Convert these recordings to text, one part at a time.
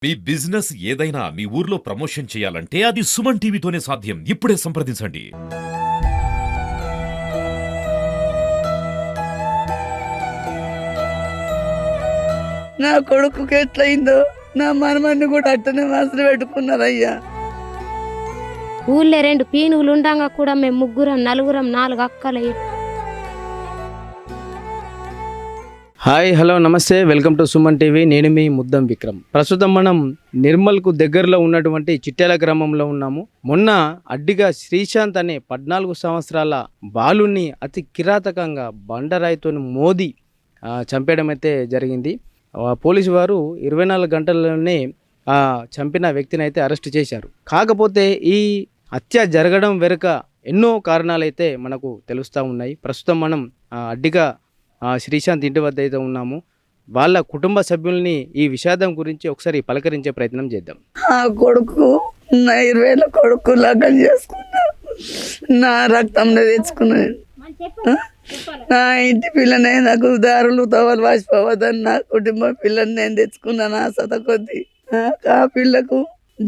మీ business ఏదైనా మీ ఊర్లో promotion చేయాలంటే అది సుమన్ టీవీతోనే సాధ్యం. ఇప్పుడే సంప్రదించండి. నా కొడుకుకి ఎట్లయిందో నా మనమన్ని కూడా అట్టనే మనసులో పెట్టుకున్నారయ్యా. ఊళ్ళో 2 పీనుగులు ఉండంగా కూడా మేము ముగ్గురం నలుగురం 4 అక్కలు. హాయ్ హలో నమస్తే, వెల్కమ్ టు సుమన్ టీవీ. నేను మీ ముద్దం విక్రమ్. ప్రస్తుతం మనం నిర్మల్కు దగ్గరలో ఉన్నటువంటి చిట్యాల గ్రామంలో ఉన్నాము. మొన్న అడ్డిగా శ్రీశాంత్ అనే 14 సంవత్సరాల బాలుని అతి కిరాతకంగా బండరాయితో మోది చంపేయడం అయితే జరిగింది. పోలీసు వారు 24 గంటల్లోనే చంపిన వ్యక్తిని అయితే అరెస్ట్ చేశారు. కాకపోతే ఈ హత్య జరగడం వెనుక ఎన్నో కారణాలైతే మనకు తెలుస్తూ ఉన్నాయి. ప్రస్తుతం మనం అడ్డిగా శ్రీశాంత్ ఇంటి వద్ద అయితే ఉన్నాము. వాళ్ళ కుటుంబ సభ్యుల్ని ఈ విషాదం గురించి ఒకసారి పలకరించే ప్రయత్నం చేద్దాం. ఆ కొడుకు నా 20 కొడుకు లగ్నం చేసుకున్నా, నా రక్తంలో తెచ్చుకున్నాను. నా ఇంటి పిల్లని నాకు దారులు తవలు వాసిపోవద్దని నా కుటుంబ పిల్లని నేను తెచ్చుకున్నా. నా సత కొద్ది ఆ పిల్లకు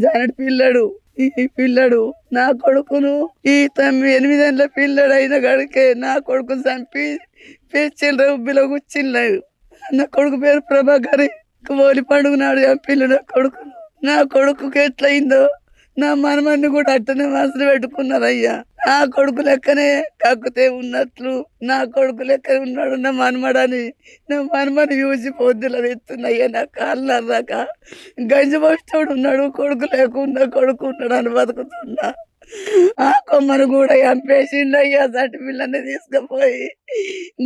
జానటి పిల్లడు, ఈ పిల్లడు నా కొడుకును ఈ 8 ఏళ్ళ పిల్లడు అయిన గడికే నా కొడుకు చంపి పేర్చిల్లు ఉబ్బిలో కూర్చిల్లాడు. నా కొడుకు పేరు ప్రభాకరి. హోలీ పండుగ నాడు చంపిల్లు నా కొడుకును. నా కొడుకుకి ఎట్లయిందో నా మనమన్ని కూడా అట్టనే మనసులో పెట్టుకున్నారయ్యా. నా కొడుకు లెక్కనే కక్కుతే ఉన్నట్లు నా కొడుకు లెక్కనే ఉన్నాడు నా మనమడని. నా మనమని చూసి పొద్దుల తెస్తున్నాయ్యా. నా కాళ్ళు అర్రాక గంజి పోస్తాడు ఉన్నాడు, కొడుకు లేకుండా కొడుకు ఉన్నాడు అని బతుకుతున్నా. ఆ కొమ్మను కూడా చంపేసిండయ్యా. సటి పిల్లని తీసుకుపోయి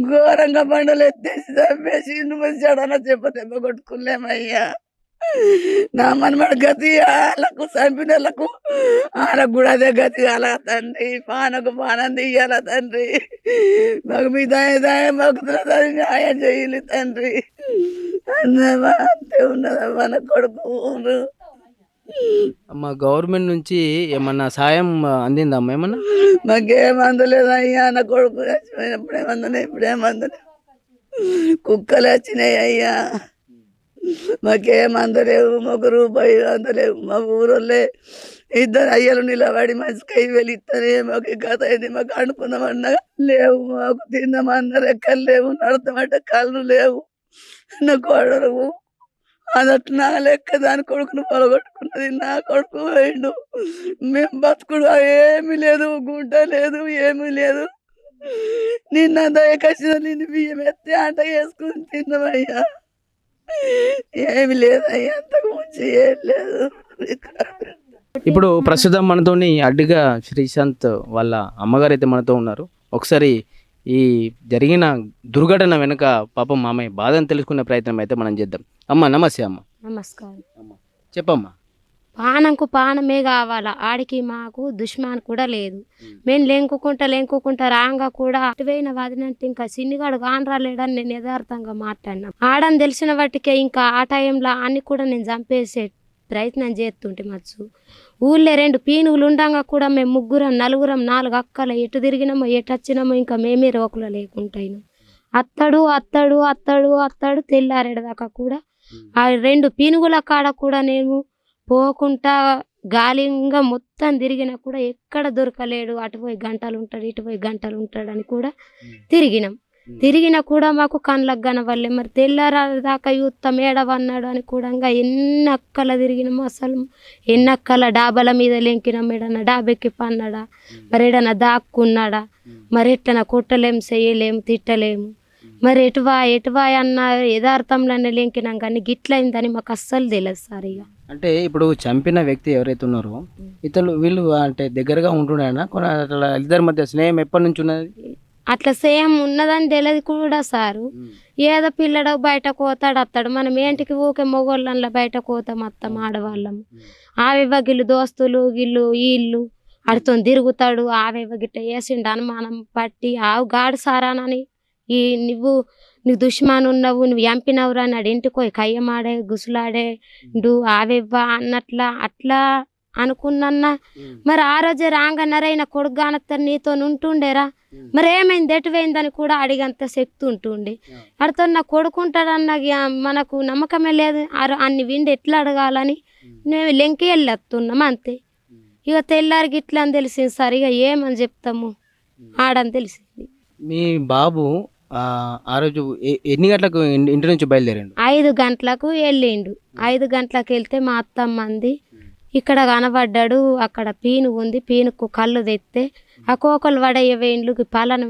ఘోరంగా బండలు ఎత్తేసి చంపేసిండు. చెడన దెబ్బ కొట్టుకులేమయ్యా. నా మనమడి గతి వాళ్ళకు చంపిన వాళ్ళకు వాళ్ళకు కూడా అదే గతి అలా తండ్రి. పానకు పానం తీయాల తండ్రి. మాకు మీ దయ భక్తుల న్యాయం చేయాలి తండ్రి. అంతే ఉన్నదమ్మా నా కొడుకు. అమ్మ, గవర్నమెంట్ నుంచి ఏమన్నా సాయం అందిందమ్మా? ఏమన్నా మాకేం అందలేదు అయ్యా. నా కొడుకు చచ్చిపోయినప్పుడు ఏమందలే, ఇప్పుడేమందలే. కుక్కలు వచ్చినాయి అయ్యా. మాకేం అందలేవు, మాకు రూపాయి అందలేవు. మా ఊరోళ్ళే 2 అయ్యలు నిలబడి మంచికై వెళిస్తానే మాకు కథ అయింది. మాకు అనుకున్నామన్నా లేవు, మాకు తిందామన్నారు ఎక్కలు లేవు, నడతామంటే కళ్ళు లేవు. నా కోడలు అదట్ నా లెక్క దాని కొడుకును పొలగొట్టుకున్నది. నా కొడుకు పోయిండు. మేము బతుకుడు ఏమీ లేదు, గుడ్డ లేదు, ఏమీ లేదు. నిన్న దయకసిన నిన్ను బియ్యం ఎత్తి ఆట వేసుకుని తిన్నామయ్యా. ఏమి లేదయ్యా, అంతకు ముందు ఏం లేదు. ఇప్పుడు ప్రస్తుతం మనతోని అడ్డిగా శ్రీశాంత్ వాళ్ళ అమ్మగారు అయితే మనతో ఉన్నారు. ఒకసారి ఈ జరిగిన దుర్ఘటన వెనుక పాపం మామయ్య బాధను తెలుసుకునే ప్రయత్నం అయితే మనం చేద్దాం. అమ్మ నమస్తే. అమ్మ నమస్కారం. అమ్మ చెప్పమ్మా. పానంకు పానమే కావాలా, ఆడికి మాకు దుష్మాన్ కూడా లేదు. మేము లేంకుకుంటా రాంగా కూడా అటువైన వాదినంటే ఇంకా సిన్నిగాడు కానరాలేడని నేను యథార్థంగా మాట్లాడినా. ఆడని తెలిసిన వాటికే ఇంకా ఆ టైంలో అన్ని కూడా నేను చంపేసే ప్రయత్నం చేస్తుంటే మచ్చు. ఊళ్ళో 2 పీనుగులు ఉండంగా కూడా మేము ముగ్గురం నలుగురం 4 అక్కలు ఎటు తిరిగినామో ఎటు వచ్చినామో ఇంకా మేమే రోకులు లేకుంటాయిను. అత్తడు తెల్లారేదాకా కూడా ఆ 2 పీనుగుల కాడ కూడా నేను పోకుండా గాలింగా మొత్తం తిరిగినా కూడా ఎక్కడ దొరకలేడు. అటు పోయి గంటలు ఉంటాడు, ఇటు పోయి గంటలు ఉంటాడు అని కూడా తిరిగినా కూడా మాకు కళ్ళకు కనవల్లే. మరి తెల్లారేదాకా యుద్ధం ఏడవన్నాడు అని కూడా ఎన్ని అక్కల తిరిగినాము. అసలు ఎన్ని అక్కల డాబాల మీద లెంకినాం. ఏడన్నా డాబెక్కి పన్నాడా, మరి ఏడన్నా దాక్కున్నాడా, మరి ఎట్టనా కొట్టలేము, చెయ్యలేము, తిట్టలేము. మరి ఎటువా అన్న యథార్థంలోనే లెంకినాం కానీ గిట్లయిందని మాకు అస్సలు తెలియదు సార్. ఇక అంటే ఇప్పుడు చంపిన వ్యక్తి ఎవరైతే ఉన్నారో వీళ్ళు అంటే దగ్గరగా ఉంటున్నారా? కొన్ని అట్లా ఇద్దరి మధ్య స్నేహం ఎప్పటి నుంచి ఉన్నది? అట్లా సేమ్ ఉన్నదని తెలియదు కూడా సారు. ఏదో పిల్లడు బయటకు పోతాడు వస్తాడు. మనం ఏంటికి ఊకే మొగోళ్ళ బయటకు పోతాం వస్తాం ఆడవాళ్ళము. ఆవివ్వ గిల్లు దోస్తులు గిల్లు వీళ్ళు అడితో తిరుగుతాడు. ఆవివ్వ గిట్ట వేసిండు అనుమానం పట్టి ఆవు గాడు సారానని నువ్వు దుష్మాన్ ఉన్నావు, నువ్వు ఎంపినవురా అని ఇంటికి పోయి కయ్యమాడే గుసులాడే ఆవివ్వ అట్లా అనుకున్నా. మరి ఆ రోజే రాంగన్నరైన కొడుకు కానత్తరు నీతో ఉంటుండేరా, మరి ఏమైంది ఎటువైందని కూడా అడిగంత శక్తి ఉంటుండే. అడితో నా కొడుకుంటాడన్న మనకు నమ్మకమే లేదు. అన్ని విండి ఎట్లా అడగాలని నేను లెంకి వెళ్ళొస్తున్నాం అంతే. ఇక తెల్లారి గిట్లా అని తెలిసింది సార్. ఇక ఏమని చెప్తాము ఆడని తెలిసింది. మీ బాబు ఆ రోజు ఎన్ని గంటలకు ఇంటి నుంచి బయలుదేరండు? 5 గంటలకు వెళ్ళిండు. 5 గంటలకు వెళ్తే మా అత్తమ్మ అంది ఇక్కడ కనబడ్డాడు, అక్కడ పీను ఉంది, పీనుకు కళ్ళు తెస్తే ఆ కోకలు వడయ్య వేయిండ్లు పాలన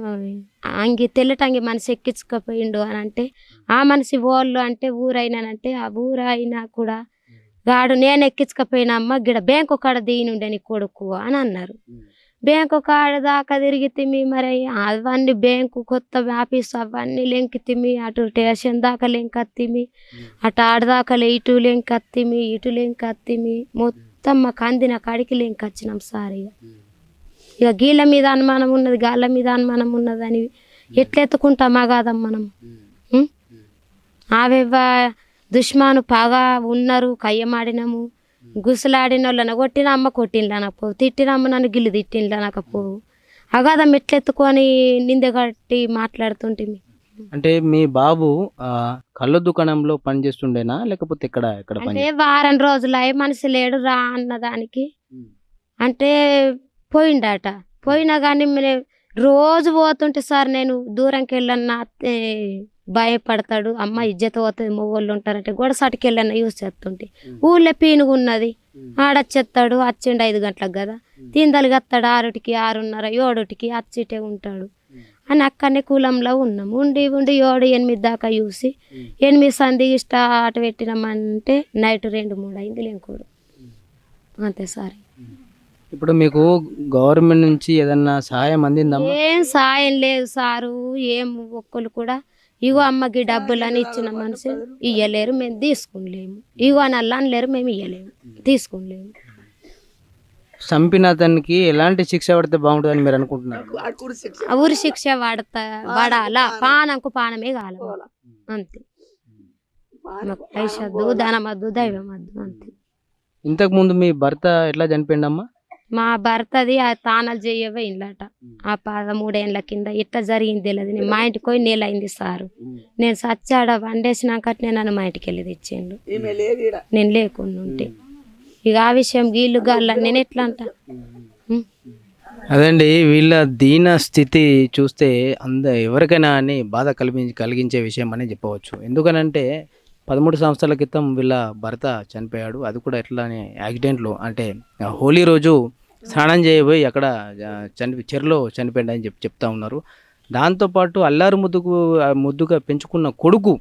అంగి తెల్లటంగి మనిషి ఎక్కించుకపోయిండు అని అంటే, ఆ మనిషి ఓళ్ళు అంటే ఊరైనానంటే ఆ ఊరైనా కూడా గాడు నేను ఎక్కించుకపోయినమ్మ గిడ బ్యాంకు కాడ దీనుండే నీ కొడుకు అని అన్నారు. బ్యాంకు కాడ దాకా తిరిగితిమి, మరి అవన్నీ బ్యాంకు కొత్త ఆఫీసు అవన్నీ లెంకితిమి, అటు స్టేషన్ దాకా లెంకత్తిమి, అటు ఆడదాకా ఇటు లెంకత్తిమి, ఇటు లెంకత్తిమి, మొత్తం మాకు అందిన కాడికి లెంకొచ్చినాం సార్. ఇక గీళ్ళ మీద అనుమానం ఉన్నది, గాళ్ళ మీద అనుమానం ఉన్నదని ఎట్లెత్తుకుంటామా కాదమ్మ మనం. ఆవేవా దుష్మాను పగా ఉన్నారు, కయ్యమాడినాము, గుసలాడిన వాళ్ళని కొట్టిన అమ్మ కొట్టిండ్లనకపోవు, తిట్టిన అమ్మ నన్ను గిల్లు తిట్టిండ్లనకపోవు. అగాదం ఎట్లెత్తుకొని నిందె కట్టి మాట్లాడుతుంటే. అంటే మీ బాబు కళ్ళ దుకాణంలో పనిచేస్తుండేనా లేకపోతే ఇక్కడ అంటే వారం రోజులు అయ్యే మనిషి లేడు రా అన్నదానికి అంటే పోయిండట. పోయినా కానీ రోజు పోతుంటే సార్ నేను దూరంకి వెళ్ళన్నా భయపడతాడు, అమ్మ ఇజ్జత పోతుంది, మొగోళ్ళు ఉంటారంటే గొడసాటికి వెళ్ళన్నా యూజ్ చేస్తుంటే ఊళ్ళో పీనుగు ఉన్నది ఆడొచ్చేస్తాడు. వచ్చిండు 5 గంటలకు కదా, తిందలు కత్తాడు 6కి 6:30 7కి అచ్చిటే ఉంటాడు అని అక్కడనే కులంలో ఉన్నాం. ఉండి 7 8 దాకా చూసి 8 సంది స్టార్ట్ పెట్టినామంటే నైట్ 2-3 అయింది లేకోడు అంతే సార్. ఇప్పుడు మీకు గవర్నమెంట్ నుంచి ఏదన్నా సహాయం అందిందమ్మా? ఏం సాయం లేదు సారు, ఏం ఒక్కరు కూడా ఇగో అమ్మకి డబ్బులని ఇచ్చిన మనిషి ఇయ్యలేరు, మేము తీసుకునిలేము. ఇగో అని అల్లా అనలేరు, మేము ఇయ్యలేము, తీసుకునిలేము. చంపిన అతనికి ఎలాంటి శిక్ష పడితే బాగుంటుందని మీరు అనుకుంటున్నారు? ఊరి శిక్ష పడాలా, పానంకు పానమే కాల అంతే. పైసద్దు, ధనమద్దు, దైవమద్దు అంతే. ఇంతకు ముందు మీ భర్త ఎట్లా చనిపోయిండమ్మా? మా భర్తది ఆ తానాలు చేయవే ఇండ్లట. ఆ 13 ఏళ్ళ కింద ఇట్లా జరిగింది తెలియదు. నేను మా ఇంటికి పోయి 1 నెల అయింది సారు. నేను సచ్చాడ వండేసినాకనే నన్ను మా ఇంటికి వెళ్ళి తెచ్చిండు, నేను లేకుండా ఉంటే. ఇక ఆ విషయం గీళ్ళు గాళ్ళ నేను ఎట్లా అంట. అదండి, వీళ్ళ దీన స్థితి చూస్తే ఎవరికైనా అని బాధ కలిగించే విషయం అని చెప్పవచ్చు. ఎందుకనంటే 13 సంవత్సరాల క్రితం వీళ్ళ భర్త చనిపోయాడు. అది కూడా ఎట్లా అని యాక్సిడెంట్లో, అంటే హోలీ రోజు స్నానం చేయబోయి అక్కడ చెరులో చనిపోయాడు అని చెప్తా ఉన్నారు. దాంతోపాటు అల్లారు ముద్దుగా పెంచుకున్న కొడుకు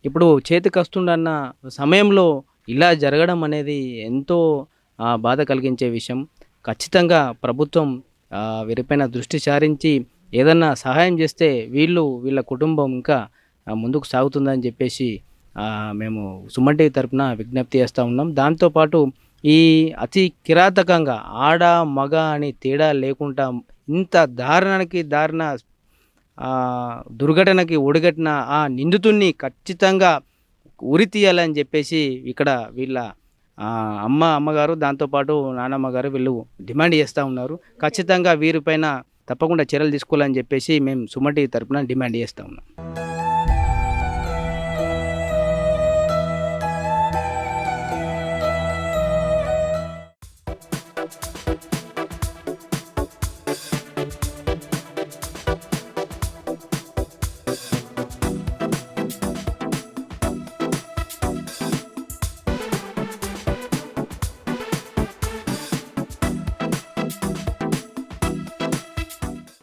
ఇప్పుడు చేతికి వస్తుండన్న సమయంలో ఇలా జరగడం అనేది ఎంతో బాధ కలిగించే విషయం. ఖచ్చితంగా ప్రభుత్వం వీరిపైన దృష్టి సారించి ఏదన్నా సహాయం చేస్తే వీళ్ళ కుటుంబం ఇంకా ముందుకు సాగుతుందని చెప్పేసి మేము సుమన్ టీవీ తరపున విజ్ఞప్తి చేస్తూ ఉన్నాం. దాంతోపాటు ఈ అతి కిరాతకంగా ఆడ మగ అని తేడా లేకుండా ఇంత దారుణ దుర్ఘటనకి ఒడిగట్టిన ఆ నిందితుడిని ఖచ్చితంగా ఉరి తీయాలని చెప్పేసి ఇక్కడ వీళ్ళ అమ్మగారు దాంతోపాటు నాన్నమ్మగారు వీళ్ళు డిమాండ్ చేస్తూ ఉన్నారు. ఖచ్చితంగా వీరిపైన తప్పకుండా చర్యలు తీసుకోవాలని చెప్పేసి మేము సుమన్ టీవీ తరపున డిమాండ్ చేస్తూ ఉన్నాం.